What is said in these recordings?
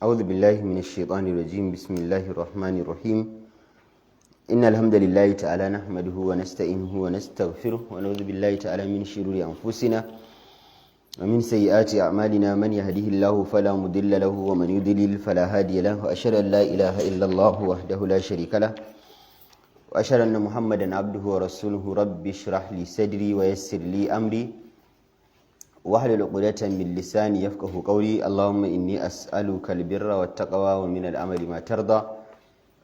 أعوذ بالله من الشيطان الرجيم. بسم الله الرحمن الرحيم. إن الحمد لله تعالى نحمده ونستعينه ونستغفره ونعوذ بالله تعالى من شرور أنفسنا ومن سيئات أعمالنا. من يهده الله فلا مضل له ومن يضلل فلا هادي له. وأشهد أن لا إله إلا الله وحده لا شريك له وأشهد أن محمدا عبده ورسوله. رب اشرح لي صدري ويسر لي أمري واحلل عقدة من لساني يفقهوا قولي. اللهم إني أسألك البر والتقوى ومن العمل ما ترضى.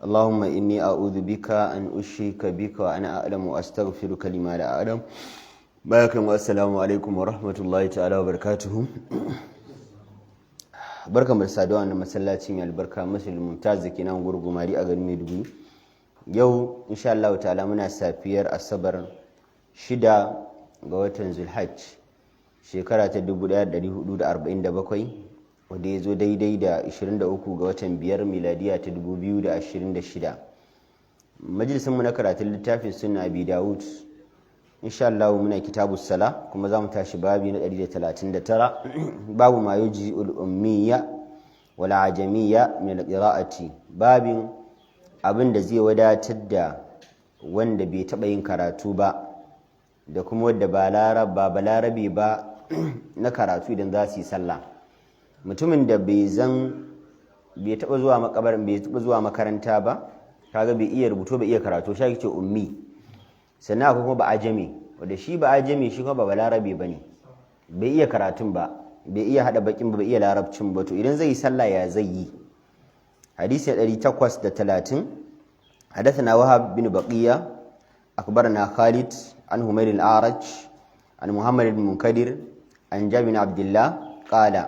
اللهم إني أعوذ بك أن أشرك بك وأنا أعلم وأستغفرك لما لا أعلم. باركم والسلام عليكم ورحمة الله تعالى وبركاته. barkan mu da saduwa na masallaci mai albarka Masjidul Mumtaz dake nan gurgumari a garin Maiduguri. Yau insha Allah ta'ala muna safiyar Asabar 6 ga watan Zulhajj shekara ta 1447 wanda ya zo daidai da 23 ga watan 5 miladiya ta 2026. Majalisinmu na karatun littafin Sunna Abi Dawud insha Allah muna kitabus sala kuma zamu tashi babi na 139 babu ma yujzi'ul ummiyya wal ajamiyya min al-qira'ati. Babin abin da zai wadatar da wanda bai taba yin karatu ba da kuma wanda ba balarabe ba na karatu idan za su yi sallah. Mutumin da bai taba zuwa makaranta ba, kaga bai iya rubutu bai iya karatu, shi ake ummi. Sannan akwai kuma ba ajami, wanda shi ba ajami shi kuma ba balarabe bane, bai iya karatun ba, bai iya hada bakin ba, bai iya larabcin ba, to idan zai yi sallah ya zai yi. Hadisi 830 حدثنا وهب بن بقية أخبرنا خالد عن همير الأعرج عن محمد بن منكدر عن جابر بن عبد الله قال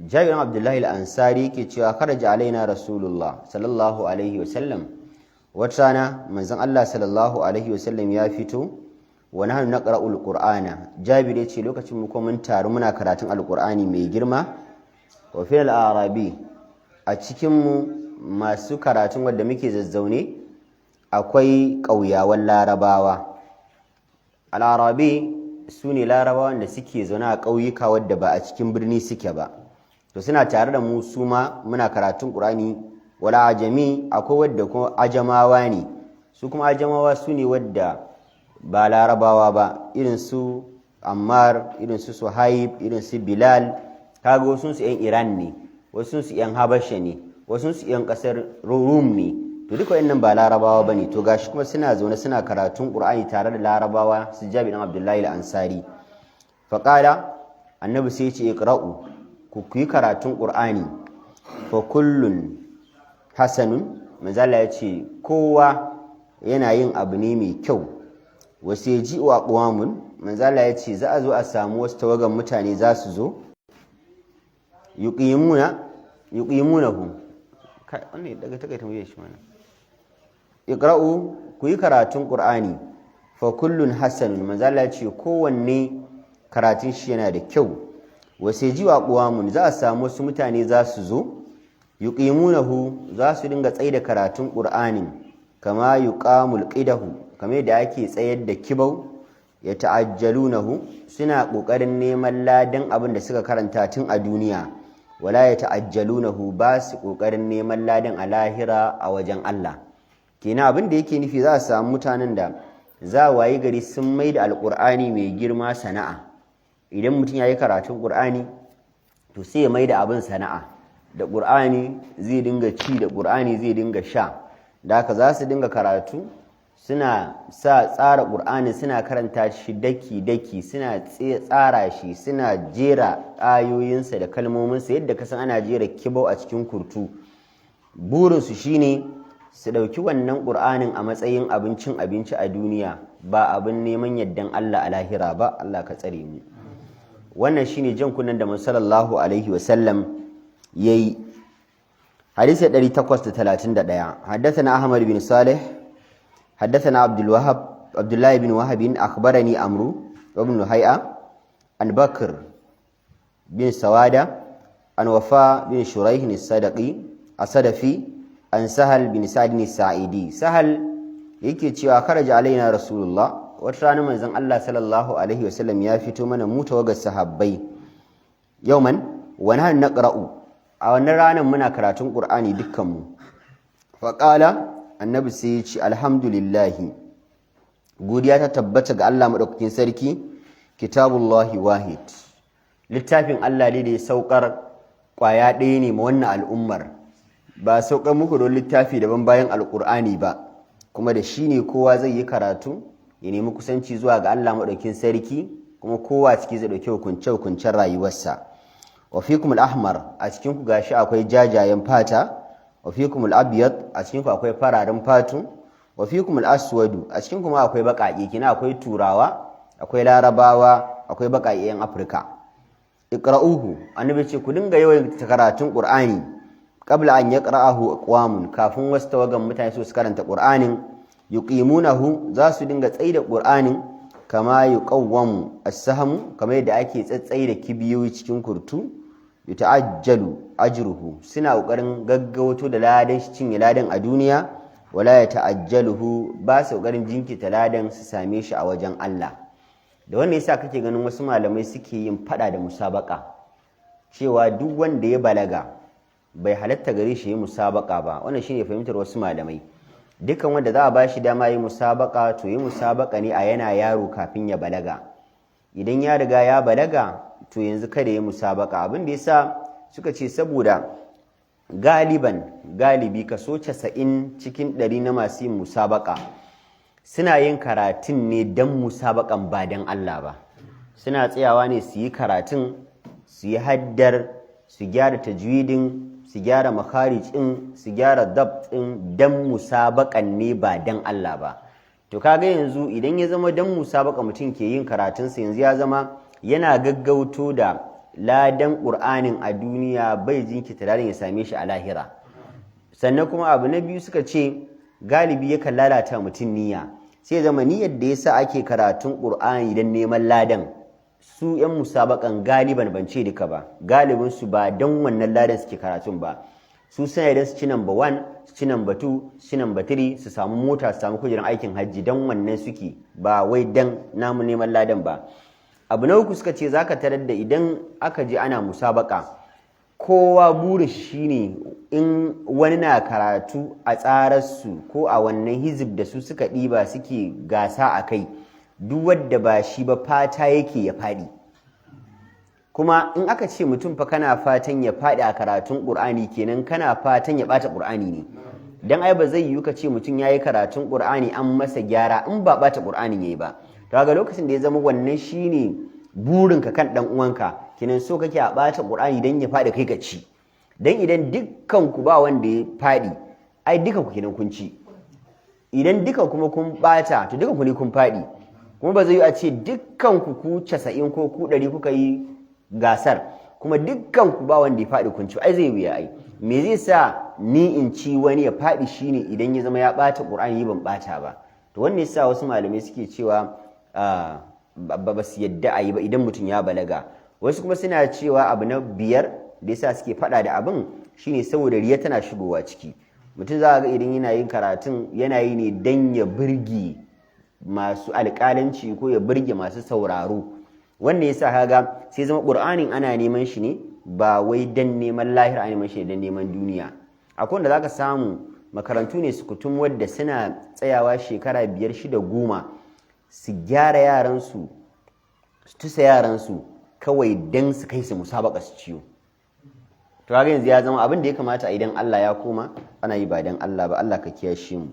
جابر بن عبد الله الأنصاري كي خرج علينا رسول الله صلى الله عليه وسلم وترانا من زن الله صلى الله عليه وسلم يا فتو ونحن نقرأ القرآن. جابر يتي لوكacin mu kuma mun taru muna karatun alqur'ani mai girma. Wa fil arabi, a cikin mu masu karatun wanda muke zazzaune akwai ƙauyawan larabawa. Al-arabi su ne larabawan da suke zaune a ƙauyuka wadda ba a cikin birni suke ba, to suna tare da mu su ma muna karatun ƙur'ani. Wala ajami, akwai wadda kuma ajamawa ne, su kuma ajamawa su ne wadda ba larabawa ba, irin su Ammar, irin su Suhaib, irin su Bilal. kaga wasu su 'yan Iran ne, wasu su 'yan Habasha ne, wasu su 'yan ƙasar Rum ne, to duka wayannan ba larabawa bane. To gashi kuma suna zaune suna karatun Qur'ani tare da larabawa su Jabir bin Abdullahi al-Ansari. Fa qala, annabi sai ya ce iqra'u, ku yi karatun Qur'ani. Fa kullun hasanun, manzala ya ce kowa yana yin abu ne mai kyau. Wasu yaji'u aqwamun, manzala ya ce za a zo a samu wasu tawagan mutane za su zo yuqimunahu. wannan daga takaita mu shi mana. Iqra'u, ku yi karatun Qur'ani. Fa kullun hasanun, manzo Allah ya ce kowanne karatun shi yana da kyau. Wasejiwa qawamun, za a samu wasu mutane za su zo yuqimunahu, za su dinga tsaida karatun Qur'anin kama yuqamul qidahu, kamar yadda ake tsayar da kibau. Ya ta'ajjalunahu, suna kokarin neman ladan abin da suka karanta tun a duniya. Wala ya ta'ajjalunahu, ba su kokarin neman ladan a lahira a wajen Allah. Kenan abin da yake nufi za a samu mutanen da za wayi gari sun mai da alqur'ani mai girma sana'a. Idan mutum yayi karatun qur'ani to sai ya mai da abin sana'a, da qur'ani zai dinga ci, da qur'ani zai dinga sha. Da haka za su dinga karatu, suna tsara qur'ani, suna karanta shi daki daki, suna tsara shi, suna jera ayoyinsa da kalmominsa yadda kasan ana jera kibau a cikin kurtu. Burinsu shine su ɗauki wannan qur'anin a matsayin abincin abinci a duniya, ba abin neman yaddan Allah a lahira ba. Allah ka tsare mu. Wannan shine jan kunnan da sallallahu alaihi wasallam yayi. Hadisi 831 haddathana Ahmad bin Salih حدثنا عبد الله بن وهب أخبرني عمرو وابن هيئة عن بكر بن سوادة عن وفاء بن شريح الصدفي عن سهل بن سعد الساعدي. سهل yake cewa kharaja alaina rasulullah, wata rana manzon Allah sallallahu alaihi wasallam ya fito mana mu tawagar sahabbai. Yauman wa nahnu naqra'u, a wannan ranar muna karatun Qur'ani dukkanmu faƙala annabi sai ya ce alhamdulillahi godiya ta tabbata ga Allah maɗaukakin sarki kitabullahi wahid littafin Allah ne da ya saukar ƙwaya ɗaya ne ma wannan al'ummar ba saukar muku don littafi daban bayan alƙur'ani ba kuma da shi ne kowa zai yi karatu ya nemi kusanci zuwa ga Allah maɗaukakin sarki kuma kowa ciki zai ɗauki hukunce-hukuncen rayuwarsa wa fikum al-ahmar a cikin ku gashi akwai jajayen fata wa fikum al-abyad a cikin ku akwai fararen fatu wa fikum al-aswadu a cikin ku ma akwai baƙaƙe kina akwai turawa akwai larabawa akwai baƙaƙe yan afirka iqra'uhu annabi ce ku dinga yawan karatun qur'ani qabla an yaqra'ahu aqwamun kafin wasu tawagan mutane su karanta qur'anin yuqimunahu za su dinga tsaida qur'anin kama yuqawwamu as-sahmu kamar yadda ake tsatsai da kibiyoyi cikin kurtu yata'ajjalu ajruhu suna kokarin gaggauto da ladan shi cinye ladan a duniya wala yata'ajjaluhu ba su kokarin jinkita ladan su same shi a wajen Allah da wannan yasa kake ganin wasu malamai suke yin fada da musabaka cewa duk wanda ya balaga bai halatta gare shi yi musabaka ba wannan shine fahimtar wasu malamai dukan wanda za a ba shi dama yi musabaka to yi musabaka ne a yana yaro kafin ya balaga idan ya riga ya balaga to yanzu kada yi musabaka abin da yasa suka ce saboda galibi kaso 90 cikin 100 na masu yin musabaka suna yin karatun ne don musabakan ba don Allah ba suna tsayawa ne su yi karatun su yi haddar su gyara tajwidin su gyara makharijin su gyara dabtin dan musabakan ne ba dan Allah ba to kaga yanzu idan ya zama dan musabaka mutum ke yin karatun sa yanzu ya zama yana gaggauto da ladan Qur'anin a duniya bai jinkita ladan ya same shi a lahira sannan kuma abu na biyu suka ce galibi yakan lalata mutum niyya sai zama niyyar da yasa ake karatun Qur'ani dan neman ladan su 'yan musabakan galiban ban ce duka ba galibin su ba don wannan ladan suke karatun ba su suna idan su ci number 1 su ci number 2 su ci number 3 su samu mota su samu kujerar aikin hajji don wannan suke ba wai don namu neman ladan ba abu na uku suka ce zaka tarar da idan aka je ana musabaka kowa burin shi ne in wani na karatu a tsararsu ko a wannan hizib da su suka ɗiba suke gasa a kai duk wadda ba shi ba fata yake ya faɗi kuma in aka ce mutum fa kana fatan ya faɗi a karatun ƙur'ani kenan kana fatan ya ɓata ƙur'ani ne dan ai ba zai yiwu ka ce mutum yayi karatun ƙur'ani an masa gyara in ba ɓata ƙur'ani yayi ba to ga lokacin da ya zama wannan shine burinka kan dan uwanka kenan so kake a ɓata ƙur'ani dan ya faɗi kai ka ci dan idan dukkan ku ba wanda ya faɗi ai dukan ku kenan kun ci idan dukan kuma kun ɓata to dukan ku ne kun faɗi kuma ba zai yi a ce dukkan ku 90 ko ku 100 kuka yi gasar kuma dukkan ku ba wanda ya faɗi kun ci ai zai wuya ai me zai sa ni in ci wani ya faɗi shine idan ya zama ya ɓata Qur'ani ban ɓata ba to wannan yasa wasu malamai suke cewa ba su yadda a yi ba idan mutum ya balaga wasu kuma suna cewa abu na biyar da yasa suke faɗa da abin shine saboda riya tana shigowa ciki mutum za ga idan yana yin karatun yana yi ne dan ya burge masu alƙalanci ko ya burge masu sauraro wannan yasa kaga sai zama Qur'anin ana neman shi ne ba wai dan neman lahira ana neman shi dan neman duniya akwai wanda zaka samu makarantu ne su kutum wadda suna tsayawa shekara 5 6 10 su gyara yaran su tusa yaran su kawai dan su kai su musabaka su ciyo to kaga yanzu ya zama abin da ya kamata idan Allah ya koma ana yi ba dan Allah ba Allah ka kiyashe mu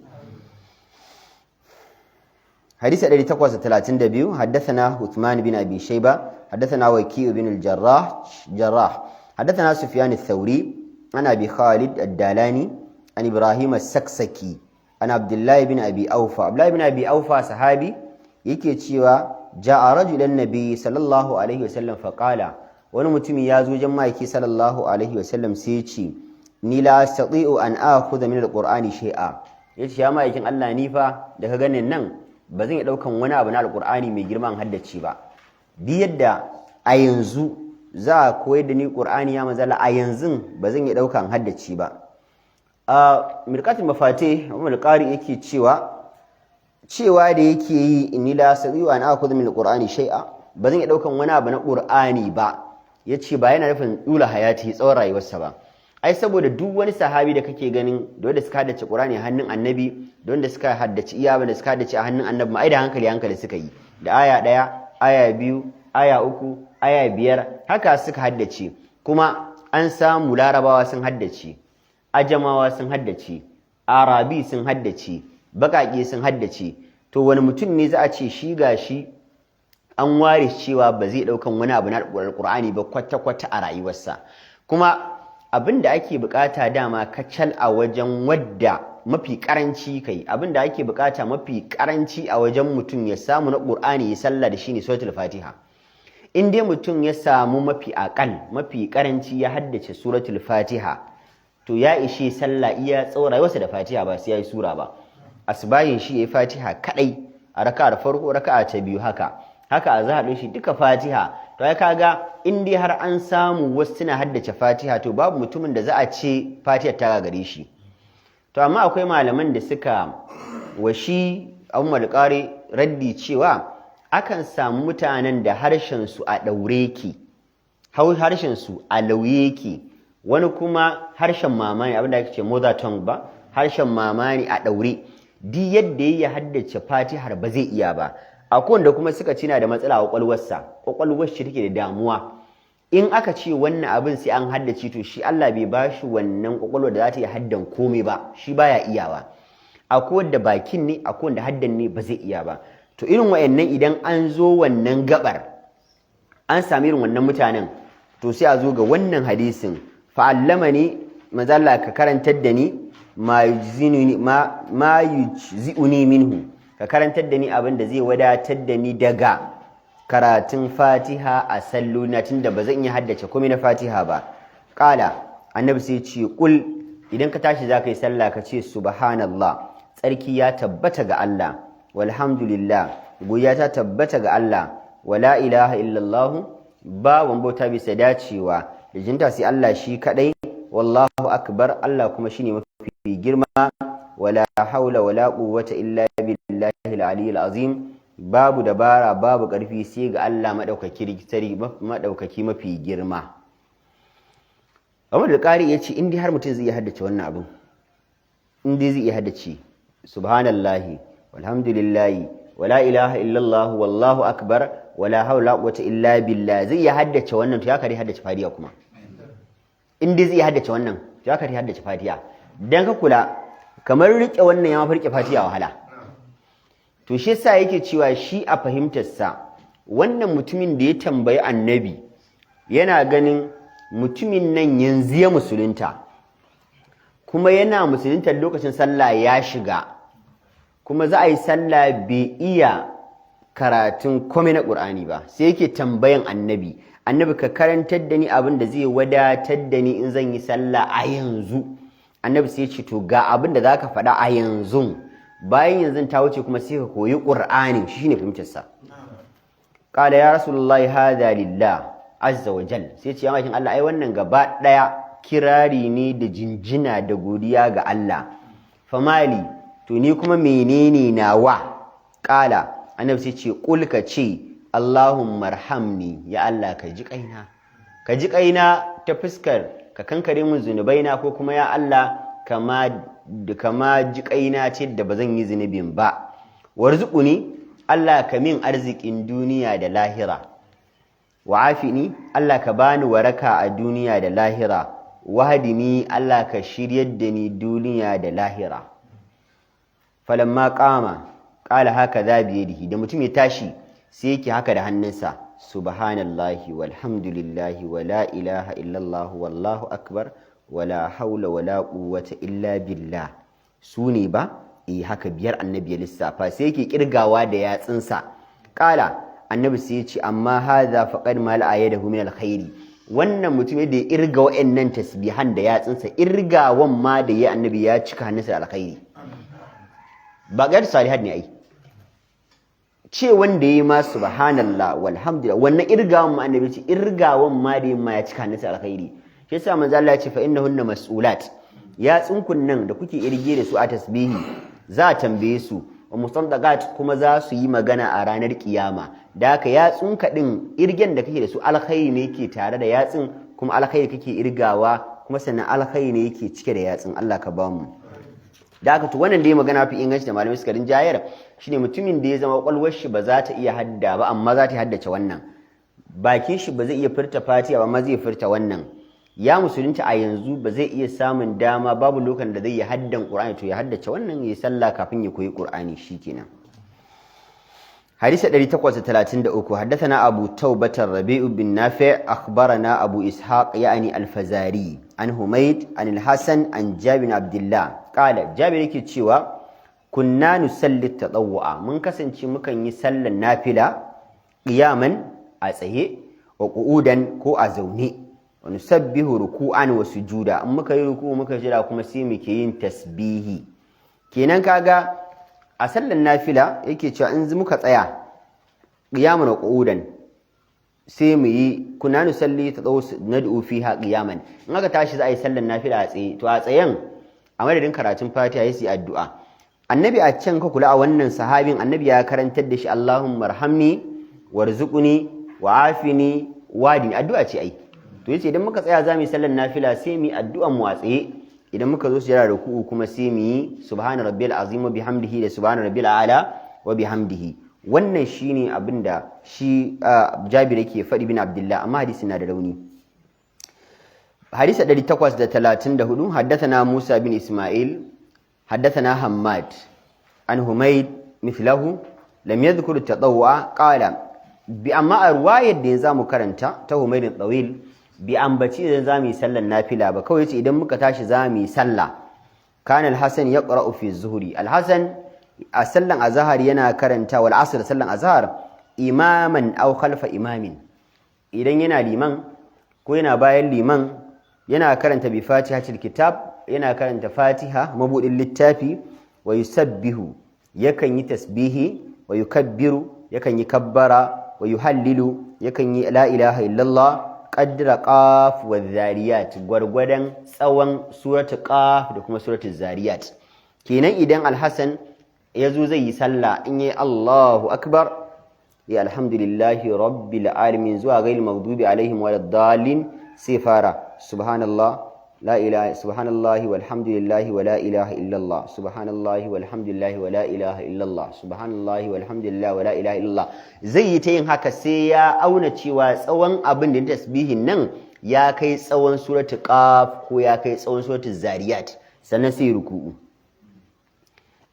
حديث 832 حدثنا عثمان بن أبي شيبة حدثنا وكيع بن الجراح حدثنا سفيان الثوري عن أبي خالد الدالاني عن إبراهيم السكسكي عن عبد الله بن أبي أوفى عبد الله بن أبي أوفى صحابي yake cewa ja'a rajulan nabi sallallahu alaihi wasallam faqala wani mutumi ya zo jan maiki sallallahu alaihi wasallam sai ya ce ni la astati'u an akhudha min alqur'ani shay'a yace ya maikin Allah ni fa da ka ganin nan ba zan iya daukan wani abu na alqur'ani mai girman haddace ba bi yadda a yanzu za a koyar da ni qur'ani ya mazala a yanzu ba zan iya daukan haddace ba a mirqatul mafatih Umar al-Qari yake cewa da yake yi inni la sadiu an akhudha min alqur'ani shay'a ba zan iya daukan wani abu na qur'ani ba yace ba yana nufin dula hayati tsawon rayuwarsa ba ai saboda duk wani sahabi da kake ganin da wanda suka haddace Qur'ani a hannun annabi da wanda suka haddace da suka haddace a hannun annabi ai da hankali suka yi da aya 1 aya 2 aya 3 aya 5 haka suka haddace kuma an samu larabawa sun haddace ajamawa sun haddace arabi sun haddace baƙaƙe sun haddace to wani mutum ne za a ce shi gashi an ware cewa ba zai ɗaukan wani abu na alƙur'ani ba kwata-kwata a rayuwarsa kuma abin da ake bukata dama kacal a wajen wadda mafi karanci kai abin da ake bukata mafi karanci a wajen mutum ya samu na ƙur'ani ya salla da shi ne suratul fatiha in dai mutum ya samu mafi karanci ya haddace suratul fatiha to ya ishe sallah iya tsawon rayuwarsa da fatiha ba sai ya yi sura ba asbahin shi ya yi fatiha kadai a raka'ar farko raka'a ta biyu haka a zahar shi duka fatiha to ai kaga in dai har an samu wasu suna haddace fatiha to babu mutumin da za a ce fatiha ta gare shi to amma akwai malaman da suka washi Umar Qari raddi cewa akan samu mutanen da harshen su a daure ki harshen su a lauye ki wani kuma harshen mamani abinda ake ce mother tongue ba harshen mamani a daure di yadda ya haddace fatihar ba zai iya ba akwai wanda kuma suka cina da matsala a kwakwalwar shi take da damuwa in aka ce wannan abin sai an haddace to shi Allah bai bashi wannan kwakwalwar da za ta yi haddan komai ba shi baya iyawa akwai wanda bakin ne akwai wanda haddan ne ba zai iya ba to irin wayannan idan an zo wannan gabar an sami irin wannan mutanen to sai a zo ga wannan hadisin fa'allamani manzo Allah ka karantar da ni ma yujzi'uni minhu ka karantar da ni abin da zai wadatar da ni daga karatun fatiha a salluna tunda ba zan iya haddace komai na fatiha ba qala annabi sai ce kul idan ka tashi zaka yi sallah ka ce subhanallah tsarki ya tabbata ga Allah walhamdulillah goya ta tabbata ga Allah wala ilaha illallah ba bauta bisa dacewa da jinta sai Allah shi kadai wallahu akbar Allah kuma shine mafi girma wala haula wala quwwata illa billahi al-aliyyil azim babu dabara babu karfi sai ga Allah madaukaki mafi girma Umar al-Qari yace in dai har mutum zai haddace wannan abin in dai zai haddace subhanallahi walhamdulillahi wala ilaha illallah wallahu akbar wala haula quwwata illa billah zai haddace wannan to ya kare haddace fadiya kuma in dai zai haddace wannan to ya kare haddace fadiya dan ka kula kamar rike wannan ya mafi rike fatiha wahala to shi yasa yake cewa shi a fahimtarsa wannan mutumin da ya tambayi annabi yana ganin mutumin nan yanzu ya musulunta kuma yana musulunta lokacin sallah ya shiga kuma za a yi sallah bai iya karatun komai na Qur'ani ba sai yake tambayan annabi ka karantar da ni abin da zai wadatar da ni in zan yi sallah a yanzu annabi sai ya ce to ga abin da zaka faɗa a yanzu bayan yanzu ta wuce kuma sai ka koyi Qur'ani shine fahimtar sa qala ya rasulullahi hadha lillah azza wa jal sai ce ya makin Allah ai wannan gaba daya kirari ne da jinjina da godiya ga Allah famali to ni kuma menene nawa qala annabi sai ce qul ka ce Allahumma arhamni ya Allah ka ji kaina ta fuskar ka kankare min zunubaina ko kuma ya Allah kama ji kaina ce da bazan yi zunubin ba warzuquni Allah ka min arzikin duniya da lahira wa'afini Allah ka bani waraka a duniya da lahira wahdini Allah ka shiryar da ni duniya da lahira falamma qama qala hakaza bi yadihi da mutum ya tashi sai yake haka da hannunsa subhanallahi walhamdulillahi wala ilaha illallah wallahu akbar wala haula wala quwwata illa billah sune ba haka biyar annabi ya lissafa sai yake kirgawa da yatsinsa kala annabi sai ya ce amma hadha faqad mal ayadahu min alkhairi wannan mutum da ya irga wa'annan tasbihan da yatsinsa irgawan ma da ya annabi ya cika hannunsa da alkhairi ba ga salihat ne ai ce wanda yayi ma subhanallah walhamdulillah wannan irgawan ma annabi ce irgawan ma da ma ya cika hannunsa alkhairi shi yasa manzo Allah ya ce fa innahunna mas'ulat ya tsinkun nan da kuke irge da su a tasbihi za a tambaye su wa mustandaqat kuma za su yi magana a ranar kiyama da haka yatsun ka din irgen da kake da su alkhairi ne ke tare da yatsun kuma alkhairi kake irgawa kuma sannan alkhairi ne yake cike da yatsun Allah ka ba mu. Da haka to wannan dai magana fi inganci da malamai suka rinjayar shine mutumin da ya zama kwakwalwar shi ba za ta iya hadda ba amma za ta haddace wannan, bakin shi ba zai iya furta fatiha ba amma zai furta wannan, ya musulunta a yanzu ba zai iya samun dama babu lokacin da zai yi haddan Qur'ani to ya haddace wannan ya sallah kafin ya koyi Qur'ani shikenan. حديث 833 حدثنا أبو توبة الربيع بن نافع أخبرنا أبو إسحاق يعني الفزاري عن حميد عن الحسن عن جابر بن عبد الله قال جابر yake cewa kunna nusalli tatawwa mun kasance mukan yi sallar nafila qiyaman a tsaye wa qu'udan ko a zaune wa nusabbihu ruku'an wa sujuda in muka yi ruku'u muka jira kuma sai muke yin tasbihi. Kenan kaga a sallar nafila yake cewa in muka tsaya qiyaman wa qu'udan sai mu yi kunna nusalli tatawwa nad'u fiha qiyaman in aka tashi za a yi sallar nafila a tsaye to a tsayen a madadin karatun Fatiha yayi addu'a. Annabi a can ka kula a wannan sahabin annabi ya karantar da shi Allahumma arhamni warzuqni wa'afini wadini addu'a ce ai to yace idan muka tsaya za mu yi sallar nafila sai mu yi addu'an mu a tsaye, idan muka zo sujada ruku'u kuma sai mu yi subhana rabbiyal azim wa bihamdihi da subhana rabbil a'la wa bihamdihi. Wannan shine abinda shi Jabir yake faɗi bin Abdullah amma hadisi na da rauni. Hadisi 834 haddathana Musa bin Isma'il haddathana Hammad an Humayd mithlahu lam yadhkur at-tatawwa qala bi amma riwayar da zamu karanta ta Humayd tawil bi ambaci idan zamu yi sallar nafila ba kawai yace idan muka tashi zamu yi sallah kana al-Hasan yaqra'u fi az-zuhri al-Hasan a sallan azhar yana karanta wal asr sallan azhar imaman aw khalfa imamin, idan yana liman ko yana bayan liman yana karanta bi fatihatil kitab yana karanta fatiha mabudin littafi wa yusabbihu yakan yi tasbihi wa yukabbiru yakan yi kabbara wa yuhallilu yakan yi la ilaha illallah qadra qaf wa zariyat gwargwadon tsawon suratu qaf da kuma suratu zariyat. Kenan idan al-Hasan yazo zai yi sallah in yi Allahu akbar ya alhamdulillahi rabbil alamin zuwa ghayril maghdubi alaihim waladdallin sai fara subhanallah la ilaha subhanallahi walhamdulillahi wala ilaha illallah subhanallahi walhamdulillahi wala ilaha illallah subhanallahi walhamdulillahi wala ilaha illallah. Zai yi ta yin haka sai ya auna cewa tsawon abin da tasbihin nan ya kai tsawon suratu qaf ko ya kai tsawon suratu zariyat sannan sai ruku'u.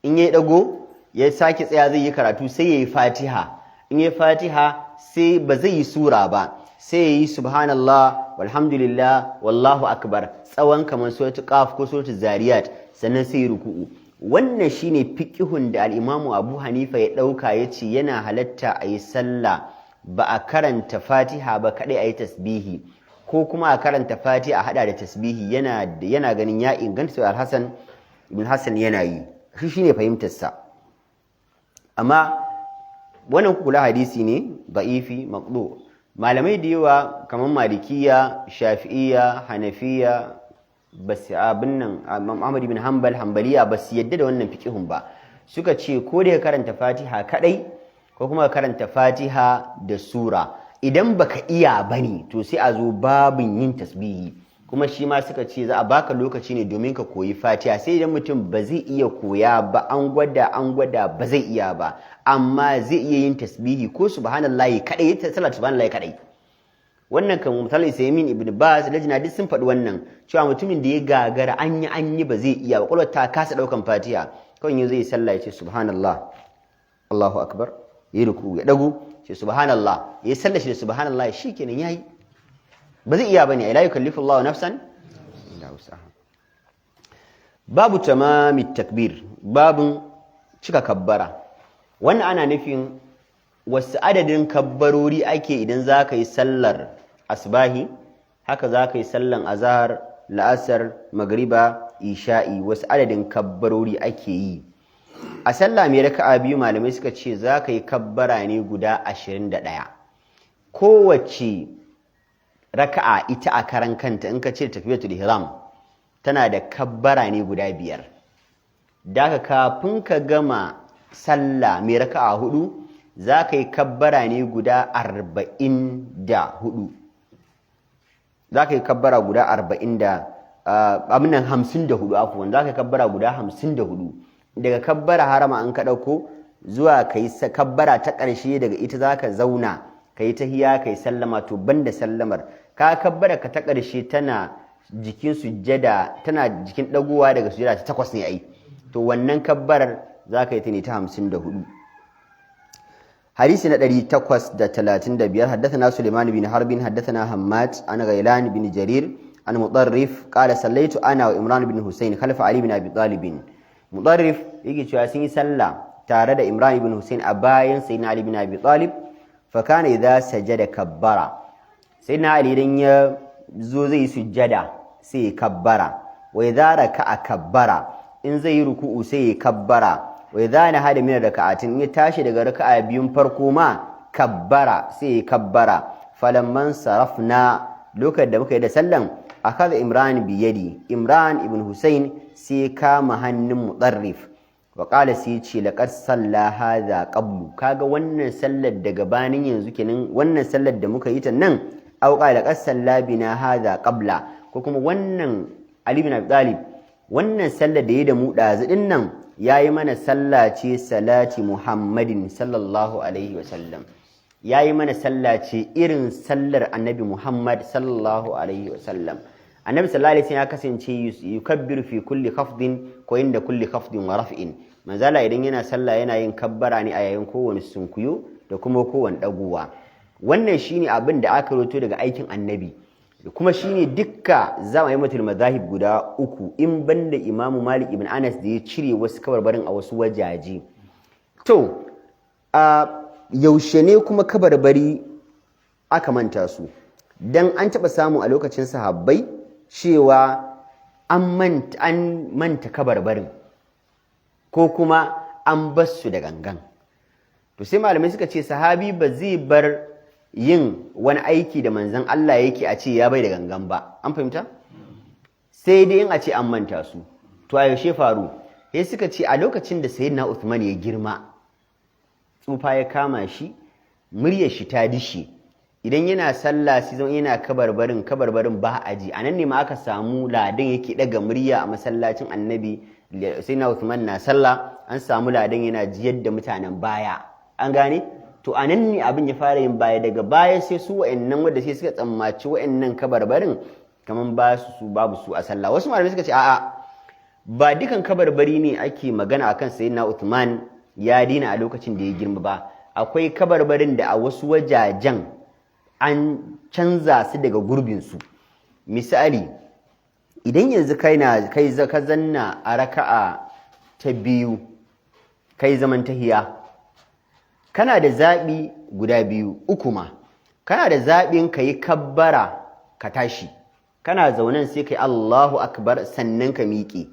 In yayi dago ya sake tsaya zai yi karatu sai yayi fatiha, in yayi fatiha sai ba zai yi sura ba sai yayi subhanallah walhamdulillah wallahu akbar tsawon kamar suratul qaf ko suratul zariyat sannan sai ruku'u. Wannan shine fiqihun da al-Imam Abu Hanifa ya dauka yace yana halatta ayi sallah ba a karanta Fatiha ba kadai ayi tasbihi ko kuma a karanta Fatiha a hada da tasbihi yana ganin ya inganta sai al-Hasan ibn Hasan yana yi shi shine fahimtar sa. Amma wannan kula hadisi ne da'ifi maqdu. Malamai da yawa kamar Malikiya, Shafi'iyya, Hanafiya, bas abin nan Ahmad ibn Hanbal, Hanbaliya basu yadda da wannan fiqihun ba. Suka ce ko da karanta Fatiha kadai ko kuma karanta Fatiha da sura. Idan baka iya bane to sai a zo babin yin tasbihi. Kuma shi ma suka ce za a baka lokaci ne domin ka koyi Fatiha, sai idan mutum ba zai iya koya ba an gwada ba zai iya ba, amma zai iya yin tasbihi ko subhanallahi kadai ta salat subhanallahi kadai. Wannan kan misali Saymin ibn Baz lajina duk sun faɗi wannan cewa mutumin da ya gagara an yi ba zai iya ba, kwalwar ta kasa daukan Fatiha kawai yau zai sallah ya ce subhanallah Allahu akbar ya ruku ya dago ce subhanallah ya sallah shi da subhanallah shikenan yayi. Ba zai iya bane la yukallifu Allahu nafsan illa wusaha. Babu tamamit takbir, babun cika kabbara. Wannan ana nufin wasu adadin kabbarori ake idan za ka yi sallar asbahi, haka za ka yi sallan azhar, la'asar, magriba, isha'i, wasu adadin kabbarori ake yi. A sallah mai raka'a biyu malamai suka ce za ka yi kabbara ne guda 21. Kowace raka'a ita a karan kanta in ka ce takbiratul ihram tana da kabbara ne guda 5. Daga kafin ka gama sallah mai raka'a 4 za ka yi kabbara ne guda 44. Za ka yi kabbara guda abin nan 54 afwan zaka kabbara guda 54 daga kabbara harama an ka dauko zuwa kai kabbara ta ƙarshe daga ita zaka zauna kai tahiyya kai sallama to banda sallamar ka kabbara ka ta ƙarshe tana jikin sujjada tana jikin dagowa daga sujjada ta 8 ne ai to wannan kabbarar zaka yi ta ne ta 54 hadisi na 835 haddathana Sulaiman bin Harbin haddathana Hammad an Ghailan bin Jarir an Mudarrif qala sallaitu ana wa Imran bin Husayn khalfa Ali bin Abi Talib Mudarrif yake cewa sun yi sallah tare da Imran bin Husayn a bayan sayyidina Ali bin Abi Talib fa kana idza sajada kabbara sayyidina Ali dan ya zo zai sujjada sai ya kabbara wa idza raka'a kabbara in zai yi ruku'u sai ya kabbara wa idza nahada min raka'atin ya tashi daga raka'a biyun farko ma kabbara sai ya kabbara falamman sarafna lokacin da muka yi da sallan akaza Imran bi yadi Imran ibn Husayn sai kama hannun Mudarrif wa qala sai ce laqad salla hadha qablu kaga wannan sallar da gabanin yanzu kenan wannan sallar da muka yi ta nan aw qala laqad salla bina hadha qabla ko kuma wannan Ali bin Abi Talib wannan sallar da yayi da mu dazidin nan yayi mana sallah ce salati Muhammadin sallallahu alaihi wasallam yayi mana sallah ce irin sallar Annabi Muhammad sallallahu alaihi wasallam Annabi sallallahu alaihi wasallam ya kasance yukabbiru fi kulli khafdin ko inda kulli khafdin wa raf'in manzala idan yana sallah yana yin kabbara ne a yayin kowane sunkuyo da kuma kowane dagowa wannan shine abin da aka roto daga aikin Annabi kuma shine dukka zamaimatul madahib guda uku in banda Imam Malik ibn Anas da ya cire wasu kabarbarin a wasu wajaje to yaushe ne kuma kabarbari aka manta su dan an taba samu a lokacin sahabbai cewa an manta kabarbarin ko kuma an bar su da gangan to sai malamai suka ce sahabi ba zai bar yin wani aiki da manzon Allah yake a ce ya bai da gangan ba an fahimta sai dai in a ce an manta su to a yaushe faru sai suka ce a lokacin da sayyidina Uthman ya girma tsufa ya kama shi muryar shi ta dishe idan yana sallah sai zan yana kabarbarin ba aji anan ne ma aka samu ladan yake daga murya a masallacin Annabi sayyidina Uthman na sallah an samu ladan yana jiyar da mutanen baya an gane to anan ne abin ya fara yin baya daga baya sai su wa'annan wanda sai suka tsammaci wa'annan kabarbarin kaman ba su babu su a sallah wasu malamai suka ce a'a ba dukan kabarbari ne ake magana akan sayyidina Uthman ya dina a lokacin da ya girma ba akwai kabarbarin da a wasu wajajen an canza su daga gurbin su misali idan yanzu kai ka zanna a raka'a ta biyu kai zaman tahiya kana da zaɓi guda biyu uku ma kana da zaɓin ka yi kabbara ka tashi kana zaunen sai kai Allahu akbar sannan ka miƙe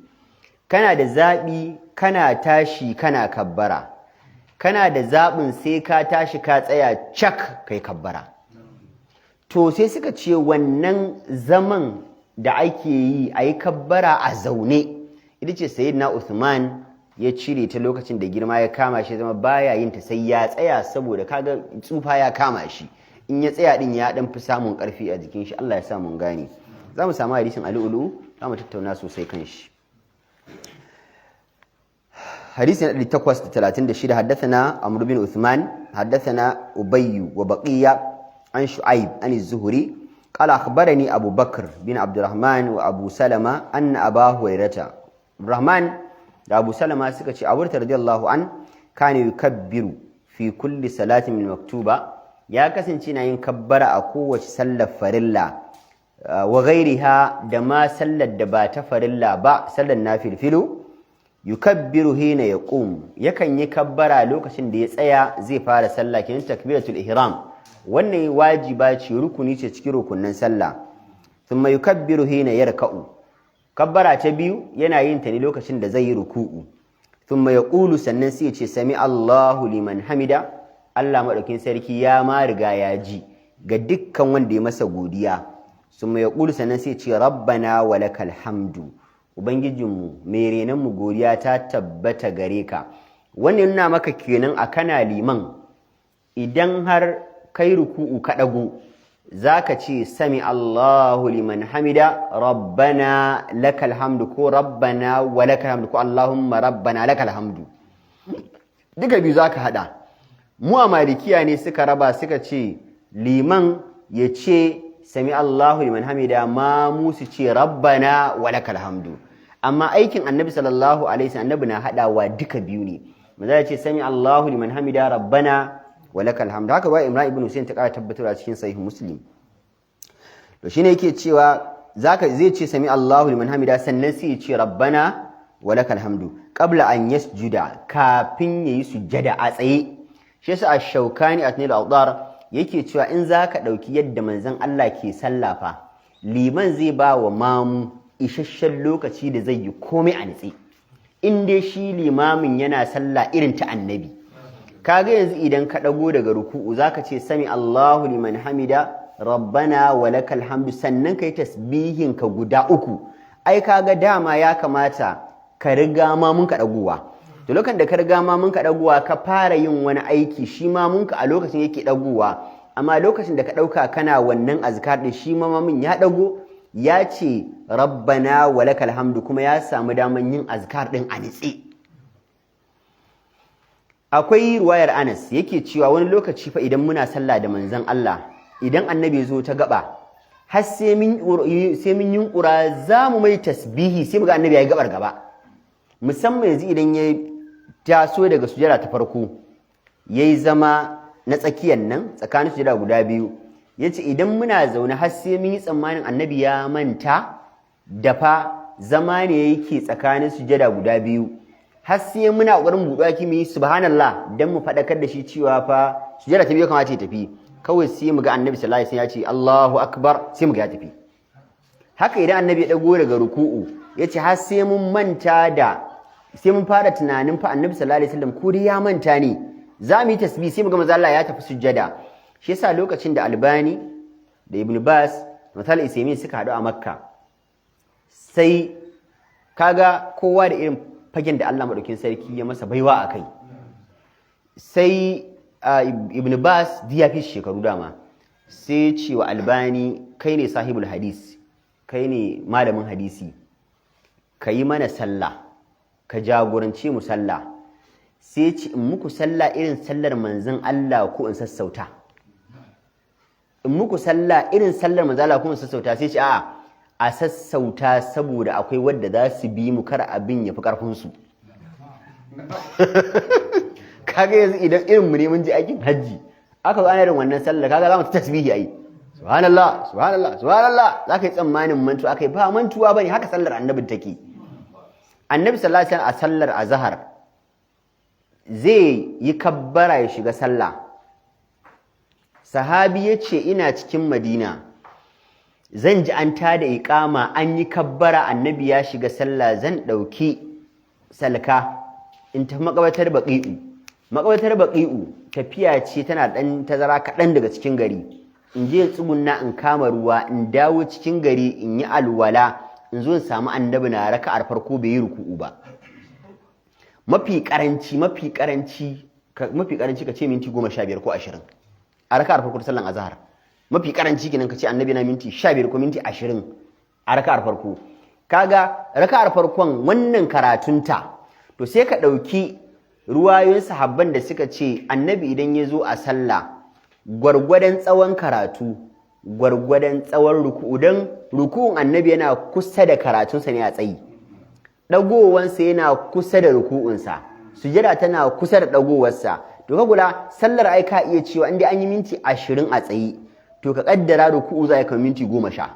kana da zaɓi kana tashi kana kabbara kana da zaɓin sai ka tashi ka tsaya cak kai kabbara to sai suka ce wannan zaman da ake yi a yi kabbara a zaune ita ce sayyidina Uthman ya cire ta lokacin da girma ya kama shi zama baya yin ta sai ya tsaya saboda kaga tsufa ya kama shi in ya tsaya din ya dan fi samun karfi a jikin shi Allah ya sa mun gane zamu samu hadisin al-ulu zamu tattauna sosai kan shi hadisin 836 haddathana Amr bin Uthman haddathana Ubay wa Baqiya an Shu'aib an az-Zuhri قال أخبرني أبو بكر بن عبد الرحمن وأبو سلمة أن أبا هريرة الرحمن da Abu Salama suka ce Abu radiyallahu an kana yukabbiru fi kulli salatin min maktuba ya kasance na yin kabbara a kowace sallar farilla wa ghairiha da ma sallar da ba ta farilla ba sallar nafilfilu yukabbiru hina yaqum yakan yi kabbara lokacin da ya tsaya zai fara sallah kin takbiratul ihram wannan wajiba ce rukuni ce cikin rukunnan sallah thumma yukabbiru hina yarka'u kabbara ta biyu yana yin ta ne lokacin da zai yi ruku'u thumma yaqulu sannan sai ya ce sami Allahu liman hamida Allah madaukin sarki ya ma riga ya ji ga dukkan wanda ya masa godiya thumma yaqulu sannan sai ya ce rabbana walakal hamdu ubangijinmu mai renan mu godiya ta tabbata gare ka wannan yana maka kenan a kana liman idan har kai ruku'u ka dago zaka ce sami Allahu liman hamida rabbana lakal hamdu ko rabbana wa lakal hamdu ko Allahumma rabbana lakal hamdu duka biyu zaka hada. Mu a malikiya ne suka raba suka ce liman ya ce sami Allahu liman hamida ma mu su ce rabbana wa lakal hamdu. Amma aikin annabi sallallahu alaihi wasallam annabi na hadawa duka biyu ne. Maza ya ce sami Allahu liman hamida rabbana wa lakal hamdu. Haka ba Imran ibn Husayn ta kara tabbatar a cikin sahih Muslim. To shine yake cewa zai ce sami Allahu liman hamida sannan sai ya ce rabbana wa lakal hamdu qabla an yasjuda kafin yayi sujjada a tsaye. Shi yasa ash-Shawkani a Nail al-Awdar yake cewa in zaka dauki yadda manzon Allah ke sallafa liman zai ba wa mamu isasshen lokaci da zai yi komai a nitsi in dai shi limamin yana sallah irin ta annabi. Kaga yanzu idan ka dago daga ruku'u zaka ce sami Allahu liman hamida rabbana wa lakal hamdu sannan kai tasbihin ka guda uku. Ai kaga dama ya kamata ka riga mamun ka dagowa. To lokacin da ka riga mamun ka dagowa ka fara yin wani aiki shi mamun ka a lokacin yake dagowa, amma lokacin da ka dauka kana wannan azkar din shi mamun ya dago ya ce rabbana wa lakal hamdu kuma ya samu daman yin azkar din a nitse. Akwai ruwayar Anas yake cewa wani lokaci fa idan muna sallah da manzon Allah idan annabi ya zo ta gaba har sai mun yunkura za mu mai tasbihi sai muga annabi ya yi gabar gaba. Musamman yanzu idan ya taso daga sujada ta farko yayi zama na tsakiyar nan tsakanin sujada guda biyu yace idan muna zaune har sai mun yi tsammanin annabi ya manta da fa zama ne yake tsakanin sujada guda biyu har sai muna ƙoƙarin buɗa ki mu yi subhanallah dan mu faɗakar da shi cewa fa sujada ta biyu kamata ya tafi, kawai sai mu ga annabi sallallahu alaihi wasallam ya ce Allahu akbar sai mu ga ya tafi. Haka idan annabi ya dago daga ruku'u yace har sai mun manta da sai mun fara tunanin fa annabi sallallahu alaihi wasallam ko dai ya manta ne za mu yi tasbih sai mu ga manzo Allah ya tafi sujjada. Shi yasa lokacin da Albani da Ibn Bas da Mutal Isaimin suka haɗu a Makka sai kaga kowa da irin fagen da Allah madaukin sarki ya masa baiwa akai. Sai Ibn Bas ya fi shekaru dama sai ce wa Albani kai ne sahibul hadis, kai ne malamin hadisi, ka yi mana sallah ka jagorance mu sallah. Sai ce in muku sallah irin sallar manzon Allah ko in sassauta, in muku sallah irin sallar manzon Allah ko in sassauta. Sai ce a sassauta saboda akwai wadda za su bi mu kar abin ya fi karfin su. Kaga yanzu idan irin mu ne mun je aikin hajji aka zo ana irin wannan sallar kaga za mu tasbihi ai subhanallah subhanallah subhanallah zaka yi tsammanin mantuwa akai ba mantuwa bane, haka sallar annabi take. Annabi sallallahu alaihi wasallam a sallar azhar zai yi kabbara ya shiga sallah. Sahabi yace ina cikin Madina zan ji an tada iqama an yi kabbara annabi ya shiga sallah zan dauki salka in tafi makabatar baqi'u. Makabatar baqi'u tafiya ce tana dan tazara kadan daga cikin gari. In je tsugunna in kama ruwa in dawo cikin gari in yi alwala in zo in samu annabi na raka'ar farko bai yi ruku'u ba. Mafi karanci ka ce minti 15 ko 20 a raka'ar farko ta sallan azhar. Mafi karanci kenan ka ce annabi na minti 15 ko minti 20 a raka'ar farko. Kaga raka'ar farkon wannan karatunta to sai ka dauki ruwayoyin sahabban da suka ce annabi idan ya zo a sallah gwargwadon tsawon karatu gwargwadon tsawon ruku'u, dan ruku'un annabi yana kusa da karatunsa ne a tsayi, dagowansa yana kusa da ruku'unsa, sujada tana kusa da dagowarsa. To ka kula sallar ai ka iya cewa inda an yi minti 20 a tsayi to ka kaddara ruku'u za a yi minti 10,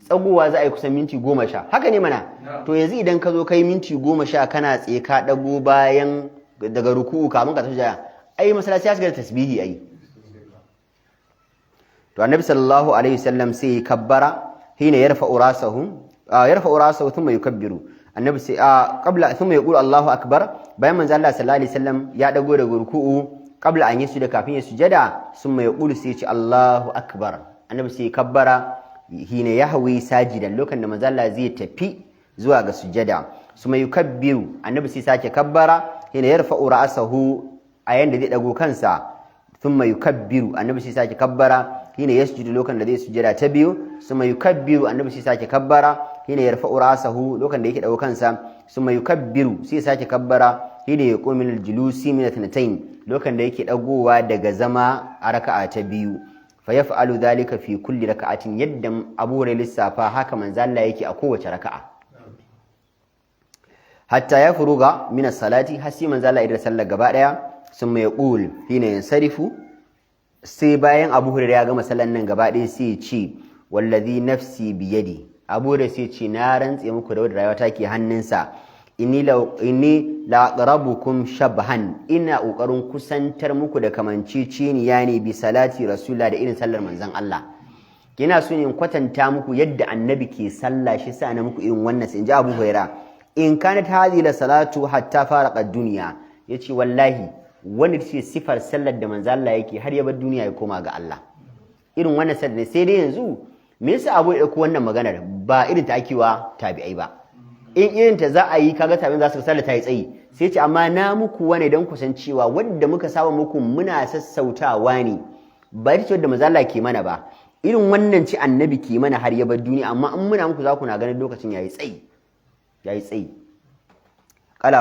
tsagowa za a yi kusan minti 10. Haka ne mana? To yanzu idan ka zo kai minti 10 kana tsaye ka dago bayan daga ruku'u kamun ka sujada ai masallaci ya shiga da tasbihi ai. To annabi sallallahu alaihi wasallam sai ya kabbara hina yarfa'u rasahu thumma yukabbiru. Annabi sai qabla thumma yaqulu Allahu akbar, bayan manzo Allah sallallahu alaihi wasallam ya dago daga ruku'u qabla an yasuda kafin ya sujada thumma yaqulu sai ya ce Allahu akbar. Annabi sai ya kabbara hina yahwi sajidan lokacin da manzo Allah zai tafi zuwa ga sujada. Thumma yukabbiru, annabi sai sake kabbara hina yarfa'u ra'sahu a yanda zai dago kansa. Thumma yukabbiru, annabi sai sake kabbara hina yasjudu lokacin da zai sujada ta biyu summa yukabbiru annabi sai sake kabbara hina yarfa'u ra'sahu lokacin da yake dago kansa summa yukabbiru sai sake kabbara hina yaqumu min al-julusi min athnatayn lokacin da yake dagowa daga zama a raka'a ta biyu fa yaf'alu dhalika fi kulli raka'atin yadda Abu Hurairah lissafa haka manzo Allah yake a kowace raka'a hatta ya furuga min as-salati har sai manzo Allah ya sallar gaba daya summa yaqul hina yansarifu sai bayan Abu Hurairah ya gama sallan nan gaba ɗaya sai ya ce wallazi nafsi biyadi Abu Hurairah sai ya ce na rantse muku da wadda rayuwa take hannunsa inni la aqrabukum shabhan ina kokarin kusantar muku da kamanciciniya ne bi salati rasulullah da irin sallar manzon Allah kina so in kwatanta muku yadda annabi ke sallah shi sa na muku irin wannan sai in ji Abu Hurairah in kanat hadhihi la salatu hatta faraqa ad-dunya yace wallahi wanda ce sifar sallar da manzo Allah yake har ya bar duniya ya koma ga Allah irin wannan sallar sai dai yanzu me yasa Abu ya dauko wannan maganar ba irin ta akewa tabi'ai ba in irin ta za a yi kaga tabi'in za su sallar ta yi tsayi sai ce amma na muku wani dan kusancewa wanda muka saba muku muna sassautawa ne ba ita ce da manzo Allah ke mana ba irin wannan ci annabi ke mana har ya bar duniya amma in muna muku za ku na ganin lokacin yayi tsayi qala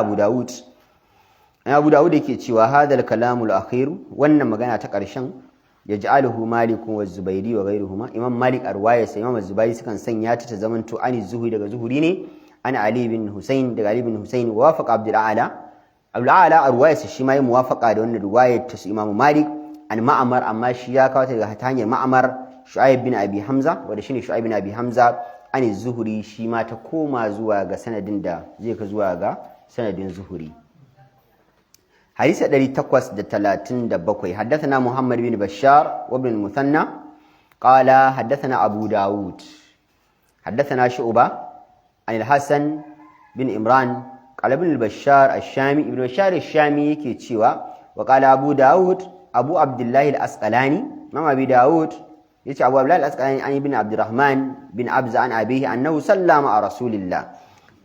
Abu Dawud yake cewa hadal kalamul akhir wannan magana ta ƙarshen yaj'aluhu Malik wa Zubairi wa ghayruhuma Imam Malik arwaya sai Imam Zubairi sukan sanya ta zamanto ani zuhuri daga zuhuri ne ana Ali bin Husayn daga Ali bin Husayn wafaqa Abdul A'la arwaya sai shi ma yi muwafaqa da wannan riwayar ta Imam Malik an Ma'mar amma shi ya kawo ta daga hanyar Ma'mar Shu'aib bin Abi Hamza wanda shine Shu'aib bin Abi Hamza ani zuhuri shi ma ta koma zuwa ga sanadin da zai ka zuwa ga sanadin zuhuri حديث 837 حدثنا محمد بن بشار وابن المثنى قال حدثنا أبو داود حدثنا شعبة عن الحسن بن إمران قال ابن البشار الشامي ابن بشار الشامي كيتشيوا وقال أبو داود أبو عبد الله الأسقلاني مام أبي داود يتي أبو عبد الله الأسقلاني عن ابن عبد الرحمن بن عبزة عن أبيه أنه صلى مع رسول الله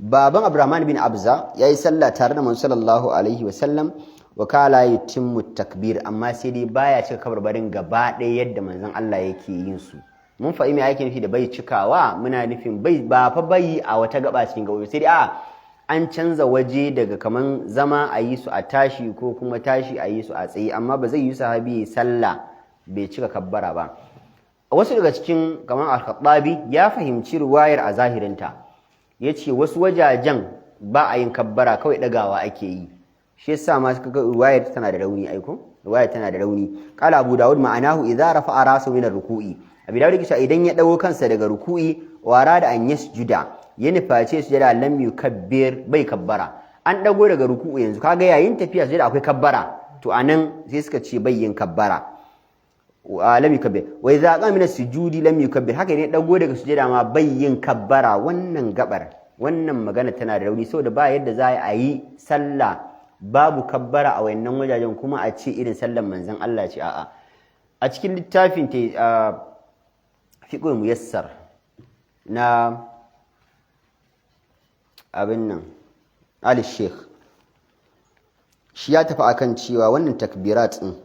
بابا عبد الرحمن بن عبزة يا صلى تارنا من صلى الله عليه وسلم wakala yutimmu takbir amma sai dai baya cika kabarbarin gaba ɗaya yadda manzon Allah yake yin su mun faɗi me ake nufi da bai cikawa muna nufin bai ba fa bai a wata gaba cikin gabobi sai dai an canza waje daga kaman zama a yi su a tashi ko kuma tashi a yi su a tsaye amma ba zai yi sahabi sallah bai cika kabbara ba wasu daga cikin kaman al-Khattabi ya fahimci riwayar a zahirinta yace wasu wajajen ba a yin kabbara kawai dagawa ake yi shi yasa ma kaga riwayar tana da rauni aiko riwayar tana da rauni qala Abu Dawud ma'anahu idza rafa'a ra'sahu min ar-ruku'i Abu Dawud yake cewa idan ya dago kansa daga ruku'i wara da an yasjuda ya nuface sujada lam yukabbir bai kabbara an dago daga ruku'u yanzu kaga yayin tafiya sujada akwai kabbara to anan sai suka ce bai yin kabbara lam yukabbir wa idza qama min as-sujudi lam yukabbir haka ne dago daga sujada ma bai yin kabbara wannan gabar wannan magana tana da rauni saboda ba yadda za a yi sallah babu kabbara a wayannan wajajen kuma a ce irin sallan manzon Allah ce a'a a cikin littafin fiqhul muyassar na abin nan Ali Sheikh shi ya tafi akan cewa wannan takbirat din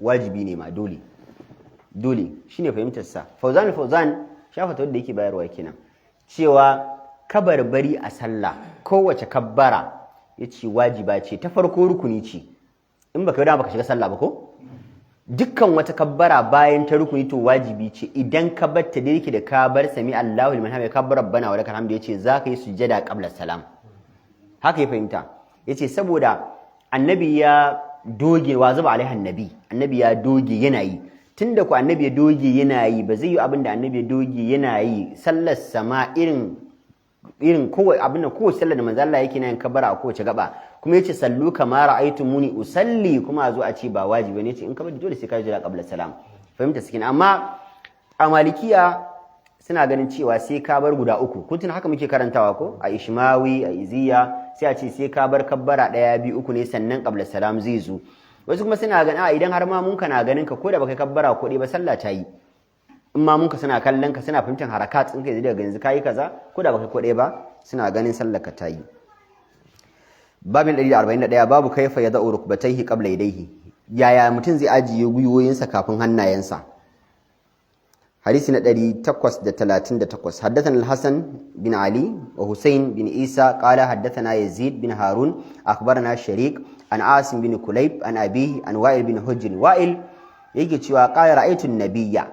wajibi ne ma dole shine fahimtar sa Fauzan shafa ta wanda yake bayarwa kenan cewa kabarbari a sallah kowace kabbara yace wajiba ce ta farko rukuni ce in baka yi baka shiga sallah ba ko dukkan wata kabbara bayan ta rukuni to wajibi ce idan ka batta da yake da ka bar sami Allahu liman hamida kabbar rabbana wa lakal hamdu yace zaka yi sujada qabla salam haka ya fahimta yace saboda annabi ya doge wa zuba alaihi annabi ya doge yana yi tunda ku annabi ya doge yana yi ba zai yi abinda annabi ya doge yana yi sallar sama irin kowace abin da kowace sallar da manzo Allah yake yin kabbara a kowace gaba kuma yace sallu kama ra'aytumuni usalli kuma a zo a ce ba wajibi ne yace in ka bari dole sai ka jira qabla salam fahimta sakin amma a malikiya suna ganin cewa sai ka bar guda uku kun tuna haka muke karantawa ko a ishmawi a iziya sai a ce sai ka bar kabbara 1 2 3 ne sannan qabla salam zai zo wasu kuma suna ganin idan har ma mun kana ganin ka ko da baka kabbara ko ba sallah ta yi in ma munka suna kallon ka suna fahimtar harakat in kai daga yanzu kai kaza ko da baka kode ba suna ganin sallar ka tayi babin 141 babu kaifa yada'u rukbatayhi qabla yadayhi yaya mutum zai ajiye gwiwoyinsa kafin hannayensa. hadisi na 838 haddathana al-Hasan bin Ali wa Husayn bin Isa qala haddathana Yazid bin Harun akhbarana Sharik an Asim bin Kulayb an abihi an Wa'il bin Hujr. Wa'il yake cewa qala ra'aytu an-nabiyya,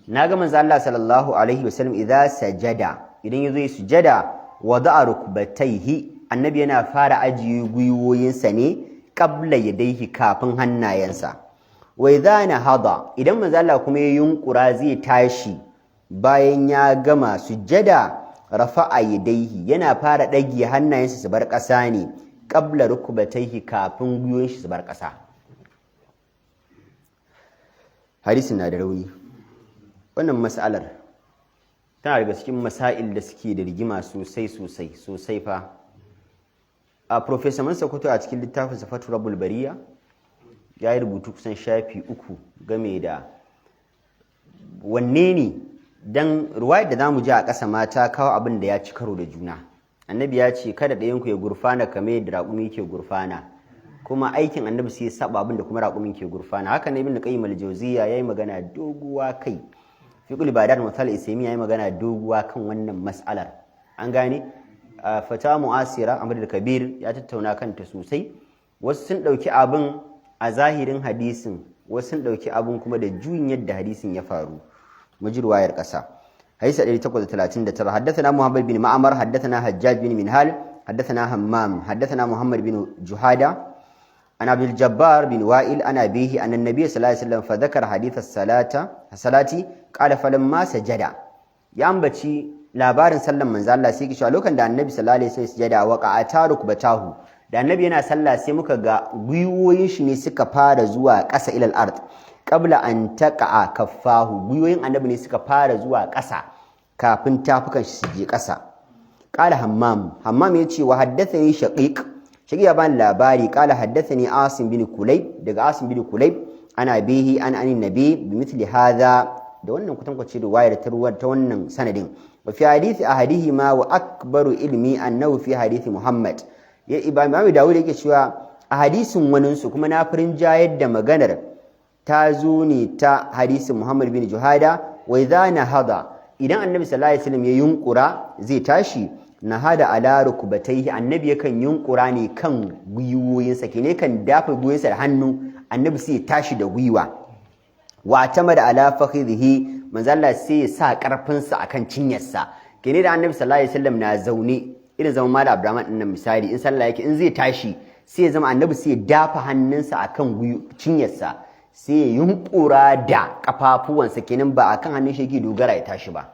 naga manzo Allah sallallahu alaihi wasallam idza sajada, idan yazo yi sujada wada'a rukbatayhi, annabi yana fara ajiye gwiwoyinsa ne qabla yadayhi kafin hannayensa. wa idza nahada, idan manzo Allah kuma ya yunkura zai tashi bayan ya gama sujada rafa'a yadayhi, yana fara dage hannayensa su bar ƙasa ne qabla rukbatayhi kafin gwiwoyin shi su bar ƙasa. hadisin na da rauni. wannan mas'alar tana daga cikin masail da suke da rigima sosai fa. a Professor Mansa Kuto a cikin littafin Safatu Rabbul Bariya ya yi rubutu kusan shafi 3 game da wanne ne, dan ruwayar da zamu ji a ƙasa mata kawo abin da ya ci karo da juna. Annabi ya ce kada ɗayan ku ya gurfana kamar yadda raƙumi ke gurfana, kuma aikin annabi sai ya saba abin da kuma raƙumin ke gurfana. haka ne Ibn Qayyim al-Jawziyya yayi magana doguwa kai, fiqhul ibadat mutal ismi yayi magana doguwa kan wannan mas'alar. an gane fata mu'asira Ahmad al-Kabir ya tattauna kanta sosai. wasu sun dauki abin a zahirin hadisin, wasu sun dauki abin kuma da juyin yadda hadisin ya faru. mujir wayar kasa hadisi 839 haddathana Muhammad bin Ma'mar haddathana Hajjaj bin Minhal haddathana Hammam haddathana Muhammad bin Juhada an Abdul Jabbar bin Wa'il ana bihi anna an-nabiy sallallahu alaihi wasallam fa dhakara hadith as-salati qala falamma sajada, ya ambaci labarin sallan manzo Allah sai kishi a lokacin da annabi sallallahu alaihi wasallam sujada waqa'ata rukbatahu, da annabi yana sallah sai muka ga gwiwoyin shi ne suka fara zuwa ƙasa ilal ard qabla an taqa'a kaffahu, gwiwoyin annabi ne suka fara zuwa ƙasa kafin tafukan shi su je ƙasa. qala hammam yace wa haddathani shaqiq ya bani labari qala haddathani Asim bin Kulayb, daga Asim bin Kulayb ana bihi an nabi bi mithli hadha, da wannan kutankwace riwayar ta wannan sanadin. wa fi hadisi ahadihima wa akbaru ilmi annahu fi hadisi Muhammad. ya Imam Dawud yake cewa a hadisin wanin su kuma na farin jayar da maganar ta zo ne ta hadisin Muhammad bin Juhada. wa idha nahada, idan annabi sallallahu alaihi wasallam ya yunkura zai tashi, nahada ala rukbatayhi, annabi yakan yunkura ne kan gwiwoyinsa, kene kan dafa gwiwoyinsa da hannu, annabi sai ya tashi da gwiwa. wa tamada ala fakhidhihi, manzo Allah sai ya sa karfinsa akan cinyarsa, kene da annabi sallallahu alaihi wasallam na zaune irin zaman Malam Abdurrahman din nan misali, in sallah yake in zai tashi sai ya zama annabi sai ya dafa hannunsa akan cinyarsa, sai ya yunkura da kafafuwansa, kenan ba akan hannun shi yake dogara ya tashi ba,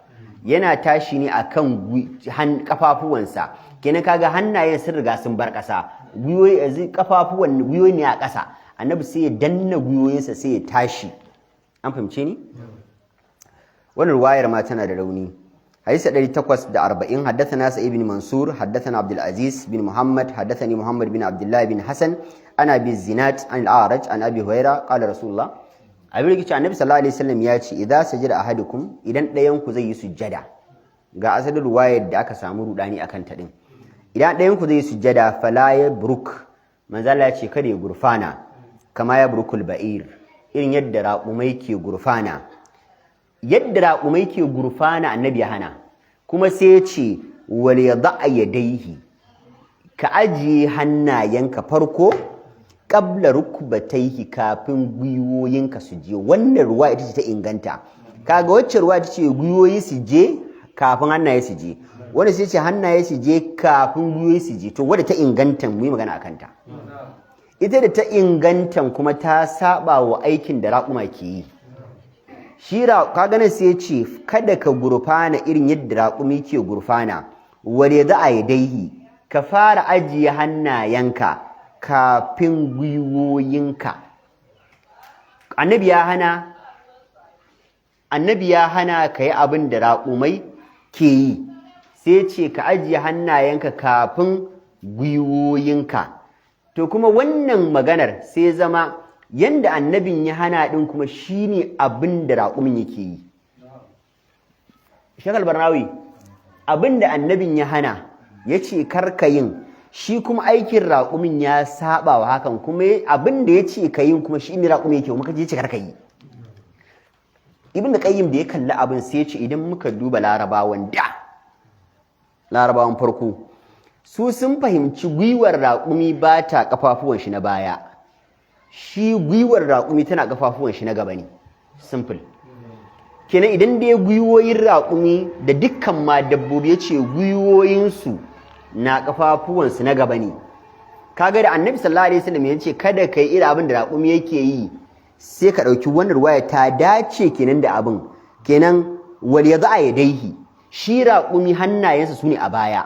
yana tashi ne akan kafafuwansa, kenan kaga hannayen sun riga sun bar ƙasa, gwiwoyi ne a ƙasa, annabi sai ya danna gwiwoyinsa sai ya tashi. an fahimce ni? wannan ruwayar ma tana da rauni. hadisi 840 haddathana Sa'id bin Mansur haddathana Abdul Aziz bin Muhammad haddathani Muhammad bin Abdullah bin Hasan ana bi Zinat an al-A'raj an Abi Hurairah qala Rasulullah, abin da annabi sallallahu alaihi wasallam ya ce idza sajada ahadukum, idan ɗayan ku zai yi sujjada. ga asalin ruwayar da aka samu rudani akan ta din. idan ɗayan ku zai yi sujjada fala yabruk, manzo Allah ya ce kada ya gurfana kama yabrukul ba'ir, irin yadda raƙumai ke gurfana. yadda raƙumai ke gurfana annabi ya hana, kuma sai ya ce wal yada'a yadayhi, ka ajiye hannayenka farko qabla rukbatayhi, kafin gwiwoyinka su je. wannan ruwa ita ce ta inganta. kaga wacce ruwa ita ce gwiwoyi su je kafin hannaye su je, wanda sai ce hannaye su je kafin gwiwoyi su je. to wadda ta inganta mu yi magana akan ta. ita da ta inganta kuma ta saba wa aikin da raƙuma ke yi. shi kaga nan sai ce kada ka gurfana irin yadda raƙumi ke gurfana, wale za a yadaihi, ka fara ajiye hannayenka kafin gwiwoyinka. annabi ya hana ka yi abin da raƙumai ke yi, sai ce ka ajiye hannayenka kafin gwiwoyinka. to kuma wannan maganar sai zama yanda annabin ya hana din kuma shine abin da raƙumin yake yi. Shekal Barnawi, abin da annabin ya hana ya ce karka yin shi kuma aikin raƙumin ya saba wa hakan kuma abin da ya ce ka yin kuma shi ne raƙumi yake kuma ka je ce kar ka yi. Ibn Qayyim da ya kalli abin sai ya ce idan muka duba larabawan farko su sun fahimci gwiwar raƙumi ba ta kafafuwan shi na baya, shi gwiwar raƙumi tana kafafuwan shi na gaba ne, simple. Kenan idan dai gwiwoyin raƙumi da dukkan ma dabbobi ya ce gwiwoyinsu na kafafuwansu na gaba ne, kaga da Annabi sallallahu alaihi wasallam ya ce kada kai irin abin da raƙumi yake yi, sai ka ɗauki wannan ruwaya ta dace kenan da abin. Kenan wal yad'a yadayhi, shi raƙumi hannayensa su ne a baya.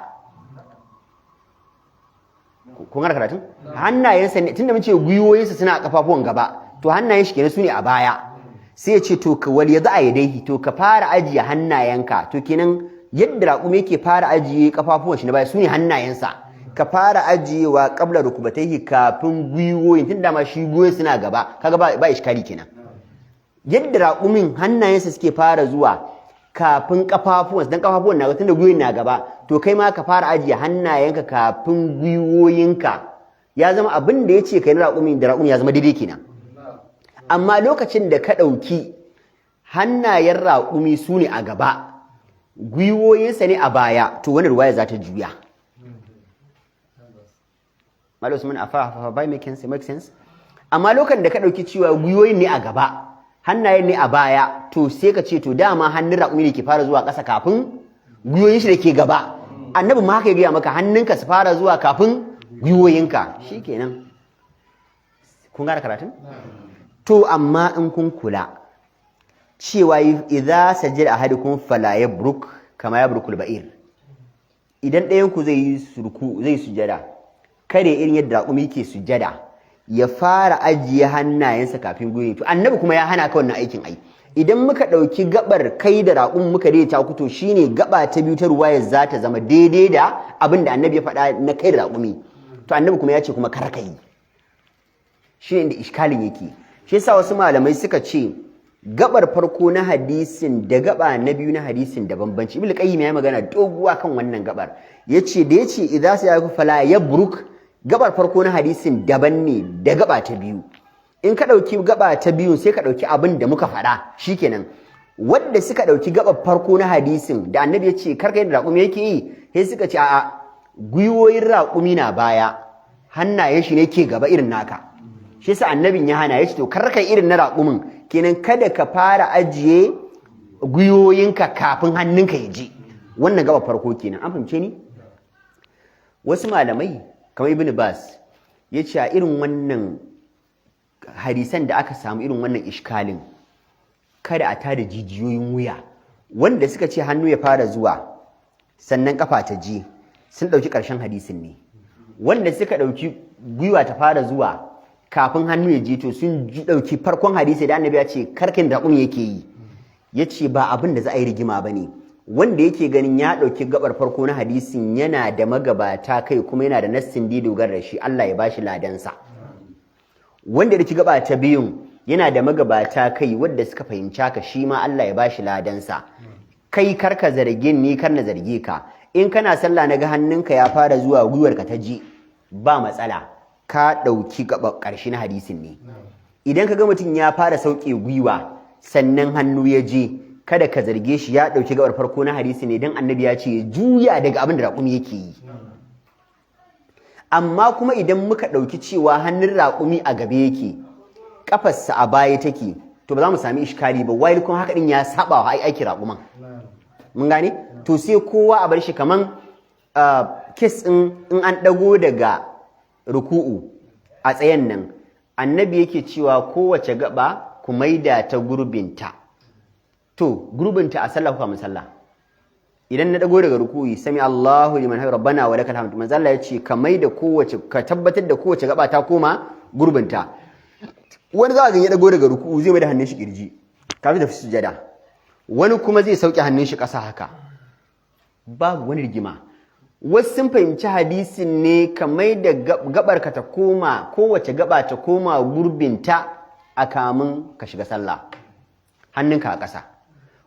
Kun gane karatun? Hannayensa ne, tunda mun ce gwiwoyinsa suna a kafafuwan gaba, to hannayen shi kenan su ne a baya. Sai ya ce to ka wal yad'a yadayhi, to ka fara ajiye hannayenka. To kenan yadda raƙumi yake fara ajiye kafafuwan shi na baya su ne hannayensa. Ka fara ajiyewa qabla rukubatayhi, kafin gwiwoyin, tunda ma shi gwiwoyin suna gaba, kaga ba iskari kenan. Yadda raƙumin hannayensa suke fara zuwa kafin kafafuwansa, dan kafafuwan na tunda gwiwoyin na gaba, to kai ma ka fara ajiye hannayenka kafin gwiwoyinka. Ya zama abin da yace kai na raƙumi da raƙumi ya zama daidai kenan. Amma lokacin da ka ɗauki hannayen raƙumi su ne a gaba, gwiwoyinsa ne a baya, to wani ruwaya za ta juya. Malam Usman afa bai make sense. Amma lokacin da ka ɗauki cewa gwiwoyin ne a gaba, hannayen ne a baya, to sai ka ce to dama hannun raƙumi ne ke fara zuwa ƙasa kafin gwiwoyin shi da ke gaba. Annabi ma haka ya gaya maka, hannunka su fara zuwa kafin gwiwoyinka, shikenan. Kun gane karatun? To amma in kun kula cewa idza sajada ahadukum fala yabruk kama yabrukul ba'ir, idan ɗayan ku zai sujada, kare irin yadda raƙumi ke sujada, ya fara ajiye hannayensa kafin gwiwoyi. To annabi kuma ya hana ka wannan aikin ai. Idan muka ɗauki gabar kai da raƙum muka daidaita ku, to shine gaba ta biyu ta ruwayar za ta zama daidai da abin da annabi ya faɗa na kai da raƙumi. To annabi kuma ya ce kuma kar ka yi. Shi ne inda iskalin yake. Shi yasa wasu malamai suka ce gabar farko na hadisin da gaba na biyu na hadisin da bambanci. Ibn Qayyim ya magana doguwa kan wannan gabar. Yace idza sayaku fala yabruk, gabar farko na hadisin daban ne da gaba ta biyu. In ka dauki gaba ta biyu sai ka dauki abin da muka faɗa, shikenan. Wanda suka dauki gabar farko na hadisin da annabi yace karka yadda raƙumi yake yi, sai suka ce a'a, gwiwoyin raƙumi na baya, hannayen shi ne ke gaba irin naka. Shi yasa annabin ya hana, yace to karka irin na raƙumin, kenan kada ka fara ajiye gwiwoyinka kafin hannunka ya je. Wannan gaba farko kenan, an fahimce ni? Wasu malamai kamar Ibn Bas yace a irin wannan hadisan da aka samu irin wannan iskalin, kada a tada jijiyoyin wuya. Wanda suka ce hannu ya fara zuwa sannan kafa ta je, sun dauki ƙarshen hadisin ne. Wanda suka dauki gwiwa ta fara zuwa kafin hannu ya je, to sun dauki farkon hadisi da annabi ya ce karkin da yake yi. Yace ba abin da za a yi rigima bane. Wanda yake ganin ya dauki gabar farko na hadisin yana da magabata kai kuma yana da nassin da dogara da shi, Allah ya bashi ladansa. Wanda da ki gaba ta biyun yana da magabata kai wanda suka fahimci haka, shi ma Allah ya bashi ladansa. Kai karka zarge ni, kar na zarge ka. In kana sallah naga hannunka ya fara zuwa gwiwarka ta ji, ba matsala, ka dauki gaba karshe na hadisin ne. Idan kaga mutum ya fara sauke gwiwa sannan hannu ya je, kada ka zarge shi, ya dauki gabar farko na hadisi ne, dan annabi ya ce juya daga abin da raƙumi yake yi. Amma kuma idan muka dauki cewa hannun raƙumi a gabe yake, kafarsa a baya take, to ba za mu sami iskari ba, wai kuma haka din ya saba wa aiki raƙuman. Mun gane? To sai kowa a bar shi kaman kes in an dago daga ruku'u a tsayen nan, annabi yake cewa kowace gaba ku maida ta gurbinta. To gurbinta a sallah ko a sallah, idan na dago daga ruku'i sami Allahu liman hamid rabbana wa lakal hamd, manzo Allah yace ka maida kowace, ka tabbatar da kowace gaba ta koma gurbinta. Wani za ga ya dago daga ruku'u zai mai da hannun shi kirji kafin tafi sujada, wani kuma zai sauke hannun shi ƙasa haka. Babu wani rigima. Wasu sun fahimci hadisin ne kamar da gabar ka ta koma, kowace gaba ta koma gurbinta a kamun ka shiga sallah, hannunka a ƙasa.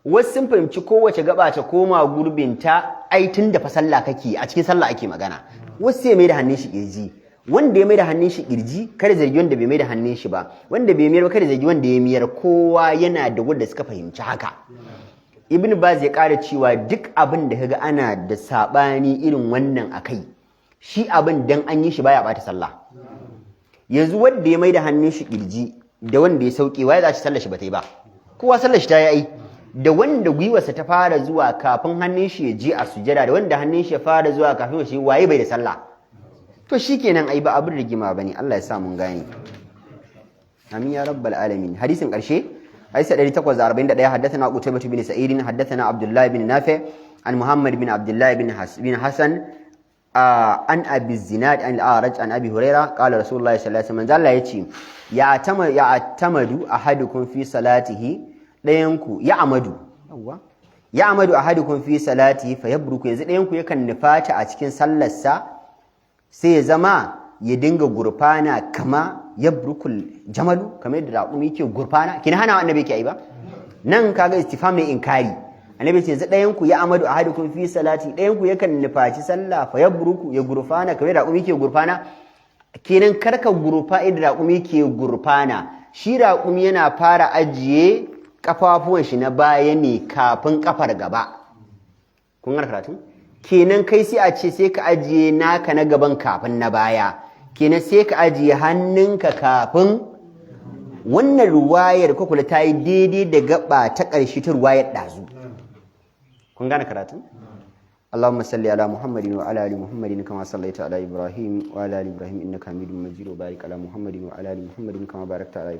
Wasu sun fahimci kowace gaba ta koma gurbinta ai tun da fa sallah kake a cikin sallah ake magana. Wasu sai mai da hannun shi kirji, wanda ya mai da hannun shi kirji kada zargi wanda bai mai da hannun shi ba, wanda bai miyar ba kada zargi wanda ya miyar. Kowa yana da wanda suka fahimci haka. Ibn Baz ya ƙara cewa duk abin da kaga ana da sabani irin wannan akai, shi abin dan an yi shi baya bata sallah. Yanzu wanda ya mai da hannun shi kirji da wanda ya sauke waye za shi sallar shi ba ta yi ba, kowa sallar shi ta yi ai. Da wanda gwiwarsa ta fara zuwa kafin hannun shi ya je a sujada da wanda hannun shi ya fara zuwa kafin shi waye bai da sallah. To shikenan ai ba abin rigima bane. Allah ya sa mun gane. Amin ya rabbal alamin. Hadisin karshe hadisi 841 haddathana Qutaybah bin Sa'id haddathana Abdullah bin Nafi' an Muhammad bin Abdullah bin Hasan an Abi Zinad an al-A'raj an Abi Hurairah qala Rasulullah sallallahu alaihi wasallam Allah yace ya atamadu ahadukum fi salatihi dayanku ya amadu ahadukum fi salatihi fayabruku yanzu dayanku yakan nufata a cikin sallarsa sai ya zama ya dinga gurfana kama yabrukul jamalu kamar yadda raƙumi yake gurfana. Kina hana annabi yake yi ba nan kaga istifham ne inkari. Annabi ce yanzu dayanku ya amadu ahadukum fi salati dayanku yakan nufaci sallah fayabruku ya gurfana kamar yadda raƙumi yake gurfana. Kenan karka gurfa yadda raƙumi yake gurfana. Shi raƙumi yana fara ajiye kafafuwan shi na baya ne kafin kafar gaba. Kun ga karatu? Kenan kai sai a ce sai ka ajiye naka na gaban kafin na baya. Kenan sai ka ajiye hannunka kafin. Wannan ruwayar ko kula ta yi daidai da gaba ta ƙarshe ta ruwayar ɗazu. Kun gane karatu? اللهم صل على محمد وعلى ال محمد كما صليت على ابراهيم وعلى ال ابراهيم انك حميد مجيد وبارك على محمد وعلى ال محمد كما باركت على ابراهيم